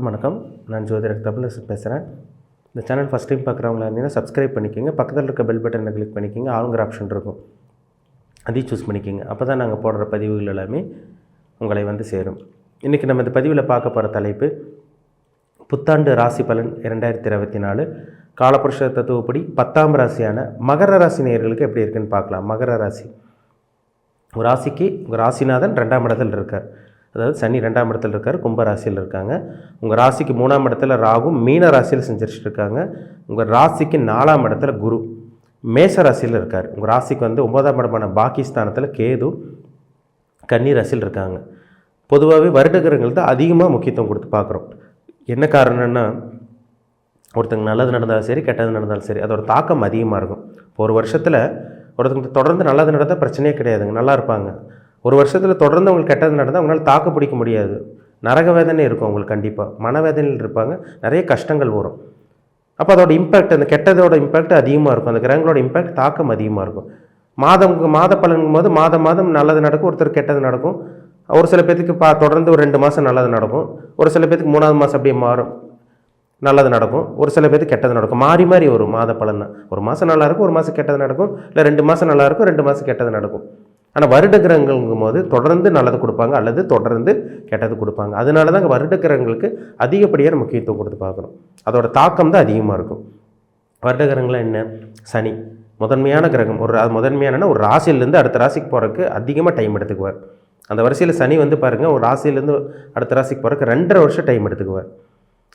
அனைவருக்கும் வணக்கம். நான் ஜோதிடர் தமிழரசன் பேசுகிறேன். இந்த சேனல் ஃபஸ்ட் டைம் பார்க்குறவங்களா இருந்தீங்கன்னா சப்ஸ்கிரைப் பண்ணிக்கோங்க. பக்கத்தில் இருக்க பெல் பட்டனை கிளிக் பண்ணிக்கோங்க. ஆளுங்கிற ஆப்ஷன் இருக்கும், அதையும் சூஸ் பண்ணிக்கோங்க. அப்போ தான் நாங்கள் போடுற பதிவுகள் எல்லாமே உங்களை வந்து சேரும். இன்றைக்கி நம்ம இந்த பதிவில் பார்க்க போகிற தலைப்பு புத்தாண்டு ராசி பலன் 2024 காலபுருஷ தத்துவப்படி 10ஆம் ராசியான மகர ராசி நேயர்களுக்கு எப்படி இருக்குன்னு பார்க்கலாம். மகர ராசி ஒரு ராசிக்கு உங்கள் ராசிநாதன் 2ஆம் இடத்தில் இருக்கார். அதாவது சனி 2ஆம் இடத்துல இருக்கார், கும்ப ராசியில் இருக்காங்க. உங்கள் ராசிக்கு 3ஆம் இடத்துல ராகு மீன ராசியில் செஞ்சுட்டு இருக்காங்க. உங்கள் ராசிக்கு 4ஆம் இடத்துல குரு மேச ராசியில் இருக்கார். உங்கள் ராசிக்கு வந்து 9ஆம் இடமான பாகிஸ்தானத்தில் கேது கன்னி ராசியில் இருக்காங்க. பொதுவாகவே வருடகிரகங்கள் தான் அதிகமாக முக்கியத்துவம் கொடுத்து பார்க்குறோம். என்ன காரணம்னா, ஒருத்தங்க நல்லது நடந்தாலும் சரி கெட்டது நடந்தாலும் சரி அதோட தாக்கம் அதிகமாக இருக்கும். இப்போ ஒரு வருஷத்தில் ஒருத்தங்க தொடர்ந்து நல்லது நடந்தால் பிரச்சனையே கிடையாதுங்க, நல்லா இருப்பாங்க. ஒரு வருஷத்தில் தொடர்ந்து அவங்களுக்கு கெட்டது நடந்தால் அவங்களால தாக்கு பிடிக்க முடியாது, நரக வேதனை இருக்கும் அவங்களுக்கு, கண்டிப்பாக மனவேதனையில் இருப்பாங்க, நிறைய கஷ்டங்கள் வரும். அப்போ அதோட இம்பேக்ட், அந்த கெட்டதோட இம்பேக்ட் அதிகமாக இருக்கும், அந்த கிரகங்களோட இம்பேக்ட் தாக்கம் அதிகமாக இருக்கும். மாத பலனுங்கும் போது மாதம் நல்லது நடக்கும், ஒருத்தர் கெட்டது நடக்கும். ஒரு சில பேருக்கு தொடர்ந்து ஒரு 2 மாதம் நல்லது நடக்கும், ஒரு சில பேருக்கு 3ஆவது மாதம் அப்படியே மாறும், நல்லது நடக்கும். ஒரு சில பேருக்கு கெட்டது நடக்கும், மாறி மாறி வரும் மாத பலன். ஒரு மாதம் நல்லாயிருக்கும், ஒரு மாதம் கெட்டது நடக்கும், இல்லை 2 மாதம் நல்லாயிருக்கும், 2 மாதம் கெட்டது நடக்கும். ஆனால் வருட கிரகங்களுங்கும் போது தொடர்ந்து நல்லது கொடுப்பாங்க அல்லது தொடர்ந்து கெட்டது கொடுப்பாங்க. அதனால தான் வருட கிரகங்களுக்கு அதிகப்படியான முக்கியத்துவம் கொடுத்து பார்க்கணும். அதோட தாக்கம் தான் அதிகமாக இருக்கும். வருட கிரகங்கள்லாம் என்ன? சனி முதன்மையான கிரகம். முதன்மையான ஒரு ராசியிலேருந்து அடுத்த ராசிக்கு போகிறதுக்கு அதிகமாக டைம் எடுத்துக்குவார். அந்த வரிசையில் சனி வந்து பாருங்கள், ஒரு ராசியிலேருந்து அடுத்த ராசிக்கு போகிறதுக்கு 2.5 வருஷம் டைம் எடுத்துக்குவார்.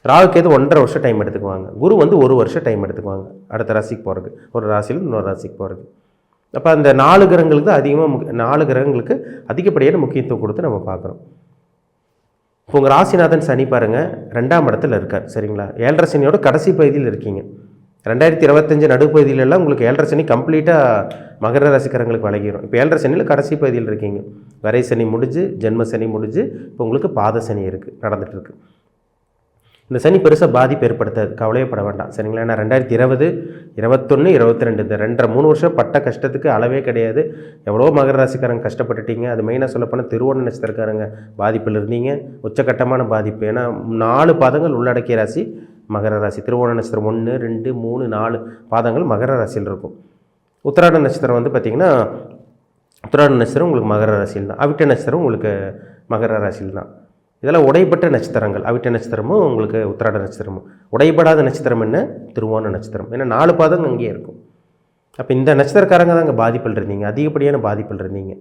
ராகுக்கு 1.5 வருஷம் டைம் எடுத்துக்குவாங்க. குரு வந்து 1 வருஷம் டைம் எடுத்துக்குவாங்க அடுத்த ராசிக்கு போகிறதுக்கு, ஒரு ராசியில் இன்னொரு ராசிக்கு போகிறது. அப்போ அந்த 4 கிரகங்களுக்கு தான் அதிகமாக 4 கிரகங்களுக்கு அதிகப்படியான முக்கியத்துவம் கொடுத்து நம்ம பார்க்குறோம். இப்போ உங்கள் ராசிநாதன் சனி பாருங்கள் 2ஆம் இடத்துல இருக்கார், சரிங்களா? 7.5 சனியோட கடைசி பகுதியில் இருக்கீங்க. 2025 நடுப்பகுதியிலெல்லாம் உங்களுக்கு 7.5 சனி கம்ப்ளீட்டாக மகர ராசிக்காரங்களுக்கு வழங்கிடும். இப்போ 7.5 சனியில் கடைசி பகுதியில் இருக்கீங்க. வரை சனி முடிஞ்சு, ஜென்ம சனி முடிஞ்சு, இப்போ உங்களுக்கு பாத சனி இருக்குது, நடந்துகிட்ருக்கு. இந்த சனி பெருசாக பாதிப்பு ஏற்படுத்தாது, கவலையப்பட வேண்டாம், சரிங்களா? ஏன்னா 2020, 21, 22 இந்த 2.5-3 வருஷம் பட்ட கஷ்டத்துக்கு அளவே கிடையாது. எவ்வளோ மகர ராசிக்காரங்க கஷ்டப்பட்டுட்டீங்க. அது மெயினாக சொல்லப்போனால் திருவோண நட்சத்திரக்காரங்க பாதிப்பில் இருந்தீங்க, உச்சக்கட்டமான பாதிப்பு. ஏன்னா 4 பாதங்கள் உள்ளடக்கிய ராசி மகர ராசி. திருவோண நட்சத்திரம் 1, 2, 3, 4 பாதங்கள் மகர ராசியில் இருக்கும். உத்திராட நட்சத்திரம் வந்து பார்த்திங்கன்னா, உத்திராட நட்சத்திரம் உங்களுக்கு மகர ராசியில் தான். அவிட்ட நட்சத்திரம் உங்களுக்கு மகர ராசியில் தான். இதெல்லாம் உடைப்பட்ட நட்சத்திரங்கள். அவிட்ட நட்சத்திரமும் உங்களுக்கு உத்திராட நட்சத்திரமும். உடைபடாத நட்சத்திரம் என்ன? திருவோண நட்சத்திரம். ஏன்னா 4 பாதம் அங்கேயே இருக்கும். அப்போ இந்த நட்சத்திரக்காரங்க தான் அங்கே பாதிப்பில் இருந்தீங்க, அதிகப்படியான பாதிப்பில் இருந்தீங்க,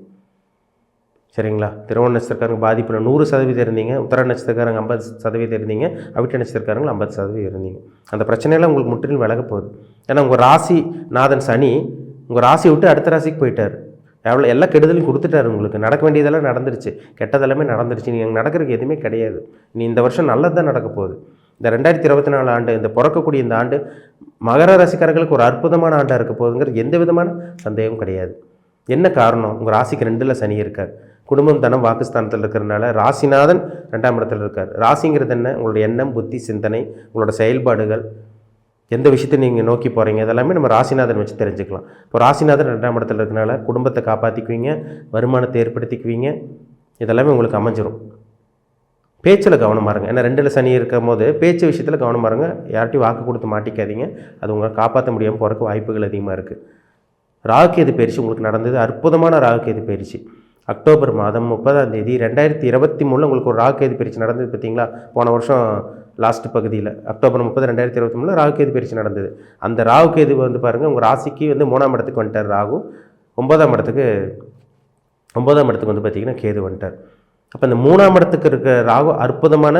சரிங்களா? திருவோண நட்சத்திரக்காரங்க பாதிப்பில் 100% இருந்தீங்க, உத்திராட நட்சத்திரக்காரங்க 50% இருந்தீங்க, அவிட்ட நட்சத்திரக்காரங்க 50% இருந்தீங்க. அந்த பிரச்சனையெல்லாம் உங்களுக்கு முற்றிலும் விலக போகுது. ஏன்னா உங்கள் ராசி நாதன் சனி உங்கள் ராசியை விட்டு அடுத்த ராசிக்கு போயிட்டார். எல்லா கெடுதலையும் கொடுத்துட்டாரு. உங்களுக்கு நடக்க வேண்டியதெல்லாம் நடந்துருச்சு, கெட்டதெல்லாமே நடந்துருச்சு. நீங்கள் நடக்கிறதுக்கு எதுவுமே கிடையாது. நீ இந்த வருஷம் நல்லது தான் நடக்க போகுது. இந்த 2024 ஆண்டு, இந்த பிறக்கக்கூடிய இந்த ஆண்டு மகர ராசிக்காரர்களுக்கு ஒரு அற்புதமான ஆண்டாக இருக்க போகுதுங்கிறது எந்த விதமான சந்தேகம் கிடையாது. என்ன காரணம்? உங்கள் ராசிக்கு 2ல் சனி இருக்கார். குடும்பம், தனம், வாக்குஸ்தானத்தில் இருக்கிறதுனால ராசிநாதன் 2ஆம் இடத்துல இருக்கார். ராசிங்கிறது என்ன? உங்களுடைய எண்ணம், புத்தி, சிந்தனை, உங்களோட செயல்பாடுகள், எந்த விஷயத்தை நீங்கள் நோக்கி போகிறீங்க, இதெல்லாமே நம்ம ராசிநாதன் வச்சு தெரிஞ்சுக்கலாம். இப்போ ராசிநாதன் 2ஆம் இடத்துல இருக்கனால குடும்பத்தை காப்பாற்றிக்குவீங்க, வருமானத்தை ஏற்படுத்திக்குவீங்க, இதெல்லாமே உங்களுக்கு அமைஞ்சிரும். பேச்சில் கவனமாக இருங்க. ஏன்னா 2ல் சனி இருக்கும் போது பேச்சு விஷயத்தில் கவனமாக இருங்க. யார்ட்டையும் வாக்கு கொடுத்து மாட்டிக்காதீங்க, அது உங்களை காப்பாற்ற முடியாமல் போகிறக்கு வாய்ப்புகள் அதிகமாக இருக்குது. ராகுகேது பயிற்சி உங்களுக்கு நடந்தது, அற்புதமான ராகுகேது பயிற்சி. அக்டோபர் மாதம் 30ஆம் தேதி 2023 உங்களுக்கு ஒரு ராகுகேது பயிற்சி நடந்தது, பார்த்தீங்களா? போன வருஷம் லாஸ்ட் பகுதியில் அக்டோபர் 30, 2023 ராகுகேது பயிற்சி நடந்தது. அந்த ராகுகேது வந்து பாருங்கள், உங்கள் ராசிக்கு வந்து 3ஆம் இடத்துக்கு வந்துட்டார் ராகு, 9ஆம் இடத்துக்கு வந்து பார்த்திங்கன்னா கேது வந்துட்டார். அப்போ இந்த 3ஆம் இடத்துக்கு இருக்க ராகு அற்புதமான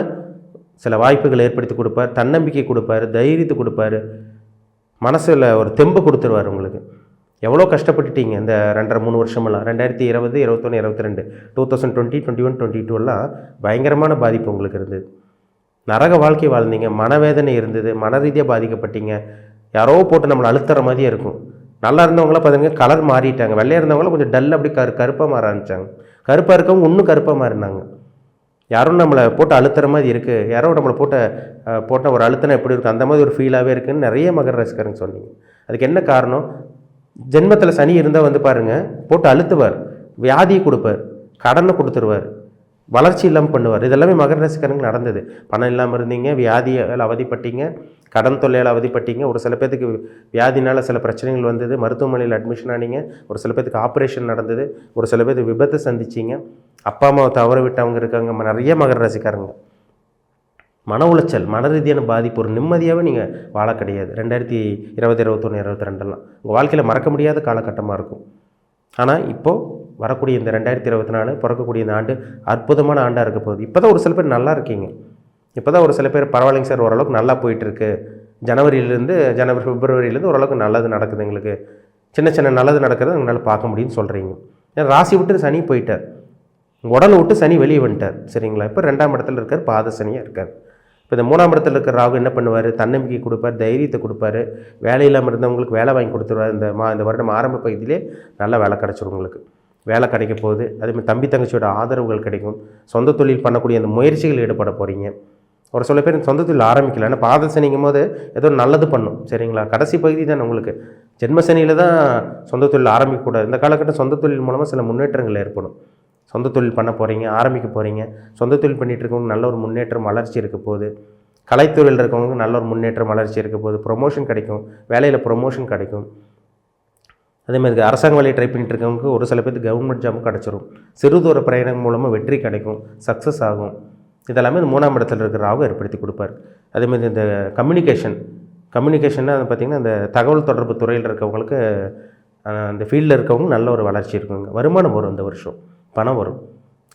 சில வாய்ப்புகளை ஏற்படுத்தி கொடுப்பார், தன்னம்பிக்கை கொடுப்பார், தைரியத்தை கொடுப்பார், மனசில் ஒரு தெம்பு கொடுத்துருவார் உங்களுக்கு. எவ்வளோ கஷ்டப்பட்டுட்டீங்க இந்த 2.5-3 வருஷமெல்லாம். 2020, 21, 22, 2020, 21, 22 பயங்கரமான பாதிப்பு உங்களுக்கு இருந்தது. நரக வாழ்க்கை வாழ்ந்தீங்க, மனவேதனை இருந்தது, மன ரீதியாக பாதிக்கப்பட்டீங்க. யாரோ போட்டு நம்மளை அழுத்துற மாதிரியே இருக்கும். நல்லா இருந்தவங்களாம் பார்த்தீங்கன்னா கலர் மாறிட்டாங்க. வெள்ளையாக இருந்தவங்களாம் கொஞ்சம் டல் அப்படி கருப்பாக மாற ஆரம்பித்தாங்க. கருப்பாக இருக்கவங்க இன்னும் கருப்பாக மாறினாங்க. யாரும் நம்மளை போட்டு அழுத்துற மாதிரி இருக்குது, யாரோ நம்மளை போட்ட ஒரு அழுத்தனை எப்படி இருக்குது, அந்த மாதிரி ஒரு ஃபீலாகவே இருக்குதுன்னு நிறைய மகர ராசிக்காரங்க சொன்னீங்க. அதுக்கு என்ன காரணம்? ஜென்மத்தில் சனி இருந்தால் வந்து பாருங்கள், போட்டு அழுத்துவார், வியாதியை கொடுப்பார், கடனை கொடுத்துருவார், வளர்ச்சி இல்லாமல் பண்ணுவார். இதெல்லாமே மகர ராசிக்காரங்களுக்கு நடந்தது. பணம் இல்லாமல் இருந்தீங்க, வியாதியால் அவதிப்பட்டீங்க, கடன் தொல்லையால் அவதிப்பட்டீங்க, ஒரு சில பேத்துக்கு வியாதினால் சில பிரச்சனைகள் வந்தது, மருத்துவமனையில் அட்மிஷன் ஆனீங்க, ஒரு சில பேத்துக்கு ஆப்ரேஷன் நடந்தது, ஒரு சில பேத்துக்கு விபத்து சந்திச்சிங்க, அப்பா அம்மாவை தவற விட்டவங்க இருக்காங்க. நிறைய மகர ராசிக்காரங்க மன உளைச்சல், மன ரீதியான பாதிப்பு, ஒரு நிம்மதியாகவே நீங்கள் வாழ கிடையாது. 2020, 21, 22 உங்கள் வாழ்க்கையில் மறக்க முடியாத காலகட்டமாக இருக்கும். ஆனால் இப்போது வரக்கூடிய இந்த 2024 பிறக்கக்கூடிய இந்த ஆண்டு அற்புதமான ஆண்டாக இருக்க போகுது. இப்போ தான் ஒரு சில பேர் நல்லா இருக்கீங்க. இப்போ தான் ஒரு சில பேர் பரவாயில்லைங்க சார், ஓரளவுக்கு நல்லா போயிட்டுருக்கு, ஜனவரி பிப்ரவரியிலேருந்து ஓரளவுக்கு நல்லது நடக்குது, எங்களுக்கு சின்ன சின்ன நல்லது நடக்கிறது எங்களால் பார்க்க முடியும்னு சொல்கிறீங்க. ஏன்னா ராசி விட்டு சனி போயிட்டார், உடலை விட்டு சனி வெளியே வந்துட்டார். சரிங்களா? இப்போ 2ஆம் இடத்துல இருக்கார், பாத சனியாக இருக்கார். இப்போ இந்த 3ஆம் இடத்துல இருக்கிற ராகு என்ன பண்ணுவார்? தன்னம்பிக்கை கொடுப்பார், தைரியத்தை கொடுப்பார், வேலை இல்லாமல் இருந்தவங்களுக்கு வேலை வாங்கி கொடுத்துருவார். இந்த வருடம் ஆரம்ப பகுதியிலே நல்ல வேலை கிடச்சிரும், உங்களுக்கு வேலை கிடைக்க போகுது. அதேமாதிரி தம்பி தங்கச்சியோட ஆதரவுகள் கிடைக்கும். சொந்த தொழில் பண்ணக்கூடிய அந்த முயற்சிகள் ஈடுபட போகிறீங்க. ஒரு சில பேர் சொந்த தொழில் ஆரம்பிக்கல, ஆனால் பாத சனிங்கும் போது ஏதோ நல்லது பண்ணும். சரிங்களா? கடைசி பகுதி தான் உங்களுக்கு. ஜென்ம சனியில் தான் சொந்த தொழில் ஆரம்பிக்கக்கூடாது. இந்த காலகட்டம் சொந்த தொழில் மூலமாக சில முன்னேற்றங்கள் ஏற்படும். சொந்த தொழில் பண்ண போகிறீங்க, ஆரம்பிக்க போகிறீங்க. சொந்த தொழில் பண்ணிகிட்டு இருக்கவங்க நல்ல ஒரு முன்னேற்றம் வளர்ச்சி இருக்க போகுது. கலைத்துறையில் இருக்கவங்க நல்ல ஒரு முன்னேற்றம் வளர்ச்சி இருக்க போகுது. ப்ரொமோஷன் கிடைக்கும், வேலையில் ப்ரொமோஷன் கிடைக்கும். அதேமாதிரி அரசாங்க வேலையை ட்ரை பண்ணிட்டு இருக்கவங்களுக்கு ஒரு சில பேருக்கு கவர்மெண்ட் ஜாப் கிடச்சிரும். சிறு தூர பிரயாணம் மூலமாக வெற்றி கிடைக்கும், சக்ஸஸ் ஆகும். இதெல்லாமே இந்த 3ஆம் இடத்துல இருக்கிற ராகு ஏற்படுத்தி கொடுப்பார். அதேமாதிரி இந்த கம்யூனிகேஷன்னா பார்த்திங்கன்னா இந்த தகவல் தொடர்பு துறையில் இருக்கவங்களுக்கு, அந்த ஃபீல்டில் இருக்கவங்க நல்ல ஒரு வளர்ச்சி இருக்குங்க. வருமானம் வரும், இந்த வருஷம் பணம் வரும்.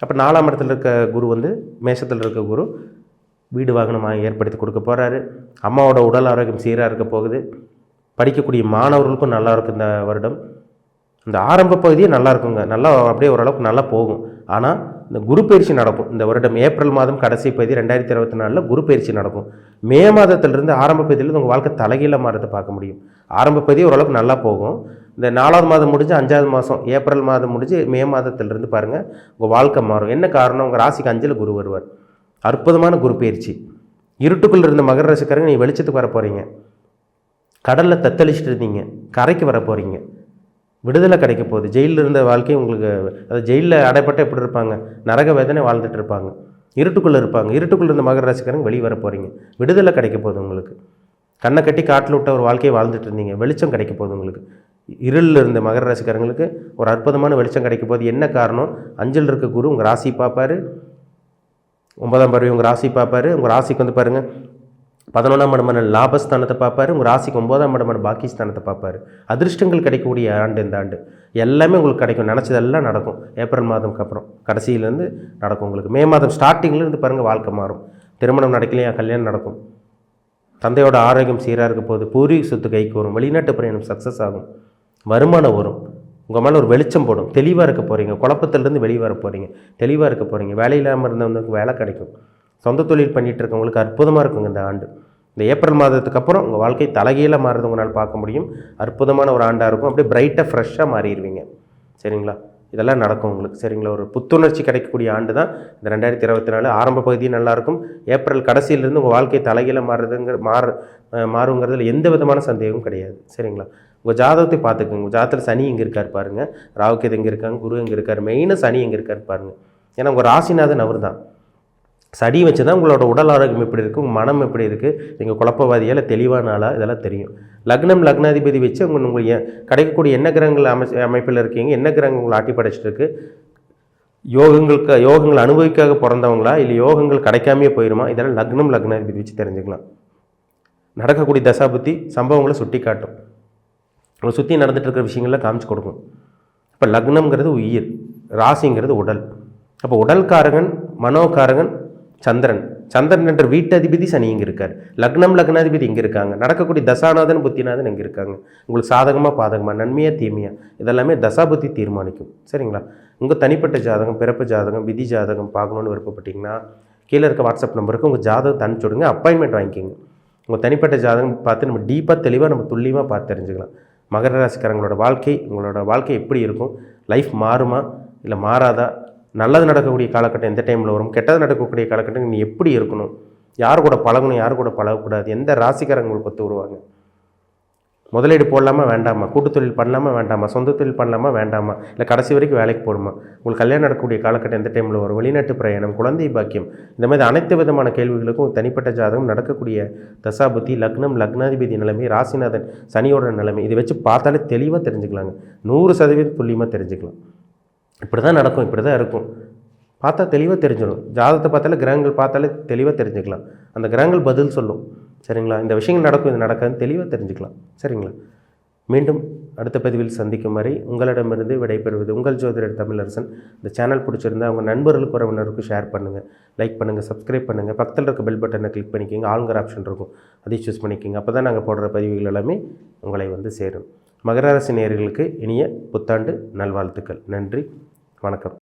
அப்போ 4ஆம் இடத்துல இருக்க குரு மேஷத்தில் இருக்க குரு வீடு வாகனமாக ஏற்படுத்தி கொடுக்க போகிறாரு. அம்மாவோட உடல் ஆரோக்கியம் சீராக இருக்க போகுது. படிக்கக்கூடிய மாணவர்களுக்கும் நல்லா இருக்கும் இந்த வருடம். இந்த ஆரம்ப பகுதியே நல்லா இருக்குங்க, நல்லா அப்படியே ஓரளவுக்கு நல்லா போகும். ஆனால் இந்த குரு பயிற்சி நடக்கும் இந்த வருடம். ஏப்ரல் மாதம் கடைசி பகுதி 2024 குரு பயிற்சி நடக்கும். மே மாதத்திலிருந்து ஆரம்ப பகுதியிலேருந்து உங்கள் வாழ்க்கை தலைகீழ மாறதை பார்க்க முடியும். ஆரம்ப பகுதி ஓரளவுக்கு நல்லா போகும். இந்த 4ஆவது மாதம் முடிஞ்சு 5ஆவது மாதம் ஏப்ரல் மாதம் முடிஞ்சு மே மாதத்திலிருந்து பாருங்கள் உங்கள் வாழ்க்கை மாறும். என்ன காரணம்? உங்கள் ராசிக்கு 5ல் குரு வருவார். அற்புதமான குரு பயிற்சி. இருட்டுக்குள்ளே இருந்த மகர ராசிக்காரங்க நீங்கள் வெளிச்சத்துக்கு வர போகிறீங்க. கடலில் தத்தளிச்சுட்டு இருந்தீங்க, கரைக்கு வர போகிறீங்க. விடுதலை கிடைக்க போகுது. ஜெயிலில் இருந்த வாழ்க்கை உங்களுக்கு, அது ஜெயிலில் அடைப்பட்ட எப்படி இருப்பாங்க? நரக வேதனை வாழ்ந்துட்டு இருப்பாங்க, இருட்டுக்குள்ளே இருப்பாங்க. இருட்டுக்குள்ளே இருந்த மகர ராசிக்காரங்க வெளியே வர போகிறீங்க. விடுதலை கிடைக்க போகுது உங்களுக்கு. கண்ணை கட்டி காட்டில் விட்ட ஒரு வாழ்க்கையை வாழ்ந்துட்டு இருந்தீங்க, வெளிச்சம் கிடைக்க போகுது உங்களுக்கு. இருளில் இருந்த மகர ராசிக்காரங்களுக்கு ஒரு அற்புதமான வெளிச்சம் கிடைக்க போகுது. என்ன காரணம்? 5ல் இருக்க குரு உங்கள் ராசி பார்ப்பார். 9ஆம் பார்வை உங்கள் ராசி பார்ப்பார். உங்கள் ராசிக்கு பாருங்கள் 11ஆம் இடமான லாபஸ்தானத்தை பார்ப்பார். உங்கள் ராசிக்கு 9ஆம் இடமான பாக்கியஸ்தானத்தை பார்ப்பார். அதிர்ஷ்டங்கள் கிடைக்கக்கூடிய ஆண்டு இந்த ஆண்டு. எல்லாமே உங்களுக்கு கிடைக்கும், நினச்சதெல்லாம் நடக்கும். ஏப்ரல் மாதம்க்கு அப்புறம் கடைசியிலேருந்து நடக்கும் உங்களுக்கு. மே மாதம் ஸ்டார்டிங்லேருந்து பாருங்கள் வாழ்க்கை மாறும். திருமணம் நடக்கலையா, கல்யாணம் நடக்கும். தந்தையோட ஆரோக்கியம் சீராக இருக்க போது. பூர்வீக சொத்து கைக்கு வரும். வெளிநாட்டு பிரயாணம் சக்ஸஸ் ஆகும். வருமானம் வரும். உங்கள் மேலே ஒரு வெளிச்சம் போடும். தெளிவாக இருக்க போகிறீங்க. குழப்பத்திலேருந்து வெளியே வர போகிறீங்க. தெளிவாக இருக்க போகிறீங்க. வேலை இல்லாமல் இருந்தவங்களுக்கு வேலை கிடைக்கும். சொந்த தொழில் பண்ணிகிட்டு இருக்கவங்களுக்கு அற்புதமாக இருக்குங்க இந்த ஆண்டு. இந்த ஏப்ரல் மாதத்துக்கு அப்புறம் உங்கள் வாழ்க்கை தலைகீழ மாறுறது உங்களால் பார்க்க முடியும். அற்புதமான ஒரு ஆண்டாக இருக்கும். அப்படியே பிரைட்டாக ஃப்ரெஷ்ஷாக மாறிடுவீங்க. சரிங்களா? இதெல்லாம் நடக்கும் உங்களுக்கு. சரிங்களா? ஒரு புத்துணர்ச்சி கிடைக்கக்கூடிய ஆண்டு தான் இந்த 2024. ஆரம்ப பகுதியும் நல்லாயிருக்கும். ஏப்ரல் கடைசியிலேருந்து உங்கள் வாழ்க்கை தலைகீழ மாறுங்கிறதுல எந்த விதமான சந்தேகமும் கிடையாது. சரிங்களா? உங்கள் ஜாதகத்தை பார்த்துக்குங்க. உங்கள் ஜாதகத்தில் சனி எங்கே இருக்கார் பாருங்கள், ராகுகேது எங்கே இருக்காங்க, குரு எங்கே இருக்கார், மெயினாக சனி எங்கே இருக்கார் பாருங்கள். ஏன்னா உங்கள் ராசிநாதன் அவர் தான். சனி வச்சு தான் உங்களோட உடல் ஆரோக்கியம் எப்படி இருக்குது, உங்கள் மனம் எப்படி இருக்குது, நீங்கள் குழப்பவாதியால் தெளிவான ஆளாக இதெல்லாம் தெரியும். லக்னாதிபதி வச்சு உங்களுக்கு கிடைக்கக்கூடிய என்ன கிரகங்கள் அமைப்பில் இருக்கீங்க, என்ன கிரகங்கள் உங்களை ஆட்டி படைச்சிட்டு இருக்குது, யோகங்கள் அனுபவிக்காக பிறந்தவங்களா இல்லை யோகங்கள் கிடைக்காமையே போயிடுமா, இதெல்லாம் லக்னாதிபதி வச்சு தெரிஞ்சுக்கலாம். நடக்கக்கூடிய தசாபுத்தி சம்பவங்களை சுட்டி காட்டும். உங்களை சுற்றி நடந்துட்டு இருக்கிற விஷயங்கள்லாம் காமிச்சு கொடுக்கும். இப்போ லக்னம்ங்கிறது உயிர், ராசிங்கிறது உடல். அப்போ உடல்காரகன், மனோகாரகன் சந்திரன். சந்திரன் என்ற வீட்டதிபதி சனி இங்கே இருக்கார். லக்னாதிபதி இங்கே இருக்காங்க. நடக்கக்கூடிய தசாநாதன் புத்திநாதன் இங்கே இருக்காங்க. உங்களுக்கு சாதகமாக பாதகமாக, நன்மையாக தீமையாக, இதெல்லாமே தசாபுத்தி தீர்மானிக்கும். சரிங்களா? உங்கள் தனிப்பட்ட ஜாதகம், பிறப்பு ஜாதகம், விதி ஜாதகம் பார்க்கணுன்னு விருப்பப்பட்டீங்கன்னா கீழே இருக்க வாட்ஸ்அப் நம்பருக்கு உங்கள் ஜாதகத்தை அனுப்பிச்சி விடுங்க. அப்பாயின்மெண்ட் வாங்கிக்கோங்க. உங்கள் தனிப்பட்ட ஜாதகம் பார்த்து நம்ம டீப்பாக தெளிவாக நம்ம துல்லியமாக பார்த்து தெரிஞ்சுக்கலாம். மகர ராசிக்காரங்களோட உங்களோட வாழ்க்கை எப்படி இருக்கும், லைஃப் மாறுமா இல்லை மாறாதா, நல்லது நடக்கக்கூடிய காலகட்டம் எந்த டைமில் வரும், கெட்டது நடக்கக்கூடிய காலகட்டம் நீ எப்படி இருக்கணும், யார் கூட பழகணும், யார் கூட பழகக்கூடாது, எந்த ராசிக்காரங்களுக்கு ஒத்து வருவாங்க, முதலீடு போடலாமா வேண்டாமா, கூட்டு தொழில் பண்ணலாமா வேண்டாமா, சொந்த தொழில் பண்ணலாமா வேண்டாமா, இல்லை கடைசி வரைக்கும் வேலைக்கு போடுமா, உங்களுக்கு கல்யாணம் நடக்கக்கூடிய காலகட்டம் எந்த டைமில் வரும், வெளிநாட்டு பிரயாணம், குழந்தை பாக்கியம், இந்த மாதிரி அனைத்து விதமான கேள்விகளுக்கும் தனிப்பட்ட ஜாதகம், நடக்கக்கூடிய தசாபுத்தி, லக்னம், லக்னாதிபதி நிலைமை, ராசிநாதன் சனியோட நிலைமை, இதை வச்சு பார்த்தாலே தெளிவாக தெரிஞ்சுக்கலாங்க. 100% துல்லியமாக தெரிஞ்சுக்கலாம். இப்படி தான் நடக்கும், இப்படி தான் இருக்கும், பார்த்தா தெளிவாக தெரிஞ்சிடும். ஜாதகத்தை பார்த்தாலே கிரகங்கள் பார்த்தாலே தெளிவாக தெரிஞ்சுக்கலாம். அந்த கிரகங்கள் பதில் சொல்லும். சரிங்களா? இந்த விஷயங்கள் நடக்கும், இது நடக்காதுன்னு தெளிவாக தெரிஞ்சுக்கலாம். சரிங்களா? மீண்டும் அடுத்த பதிவில் சந்திக்கும் வரை உங்களிடமிருந்து விடைபெறுவது உங்கள் ஜோதிடர் தமிழரசன். இந்த சேனல் பிடிச்சிருந்தா உங்கள் நண்பர்களுக்கு உறவினருக்கும் ஷேர் பண்ணுங்கள், லைக் பண்ணுங்கள், சப்ஸ்கிரைப் பண்ணுங்கள். பக்கத்தில் இருக்க பெல் பட்டனை கிளிக் பண்ணிக்கோங்க. ஆளுங்கிற ஆப்ஷன் இருக்கும், அதையும் சூஸ் பண்ணிக்கோங்க. அப்போ தான் நாங்கள் போடுற பதிவுகள் எல்லாமே உங்களை வந்து சேரும். மகர ராசி நேயர்களுக்கு இனிய புத்தாண்டு நல்வாழ்த்துக்கள். நன்றி, வணக்கம்.